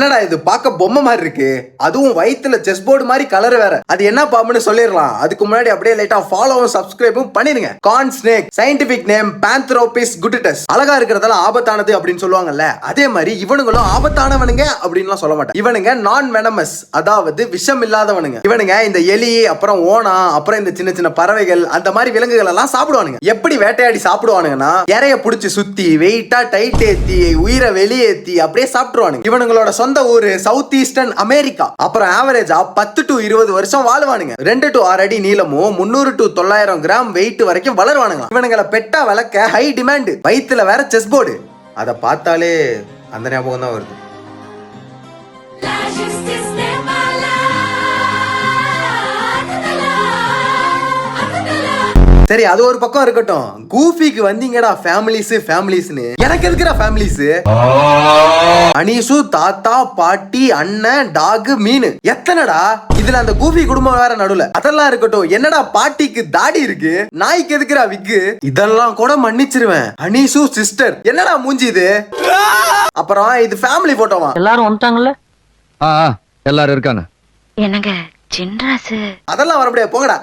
என்னடா இது பார்க்க பொம்மை மாதிரி இருக்கு, அதுவும் வயித்துல செஸ் போர்டு மாதிரி கலர் வேற, அது என்ன பாம்புன்னு சொல்லிடலாம். அதுக்கு முன்னாடி அப்படியே லைட்டா ஃபாலோவும் சப்ஸ்கிரைபும் பண்ணிருங்க. Corn snake, scientific name pantherophis guttatus. அழகா இருக்கிறதெல்லாம் ஆபத்தானது அப்படின்னு சொல்லுவாங்கல்ல, அதே மாதிரி இவனுங்களும் ஆபத்தானவனுங்க அப்படின்லாம் சொல்ல மாட்டேன். இவனுங்க நான் வெனமஸ், அதாவது விஷம் இல்லாதவனுங்க. இவனுங்க இந்த எலி, அப்புறம் ஓனா, அப்புறம் இந்த சின்ன சின்ன பறவைகள், அந்த மாதிரி விலங்குகள் எல்லாம் சாப்பிடுவானுங்க. எப்படி வேட்டையாடி சாப்பிடுவானுங்கன்னா, இறைய புடிச்சு சுத்தி வெயிட்டா டைட் ஏத்தி உயிரை வெளியேத்தி அப்படியே சாப்பிட்டுருவானுங்க. இவனுங்களோட சொந்த ஊரு சவுத் ஈஸ்டர்ன் அமெரிக்கா. அப்புறம் ஆவரேஜா 10 to 20 வருஷம் வாழ்வானுங்க. 2 to 6 அடி நீளமும் 300 to 900 கிராம் வெயிட் வரைக்கும் வளருவானுங்க. இவனுங்களை பெட்டா வளர்க்க ஹை டிமாண்ட். வயித்துல வேற செஸ் போர்டு, அதை பார்த்தாலே அந்த ஞாபகம் தான் வருது. சரி, அது ஒரு பக்கம் இருக்கட்டும். கூஃபிக்கு வந்தீங்கடா ஃபேமிலிஸ்னு. எனக்கு எதுக்குடா ஃபேமிலிஸ்? அனீசு, தாத்தா, பாட்டி, அண்ணன், டாக், மீன், எத்தனைடா? இதுல அந்த கூஃபி குடும்பம் வேற நடுவுல. அதெல்லாம் இருக்கட்டும், என்னடா பாட்டிக்கு தாடி இருக்கு, நாய்க்கு எதுக்குடா விக்கு? இதெல்லாம் கூட மன்னிச்சிருவேன். அனீசு சிஸ்டர், என்னடா மூஞ்சி இது? அப்புறம் இது ஃபேமிலி போட்டோவா? எல்லாரும் வந்துட்டாங்கல்ல? எல்லாரும் இருக்காங்க. என்னங்க சின்ராசு? அதெல்லாம் வர முடியாது, போங்கடா.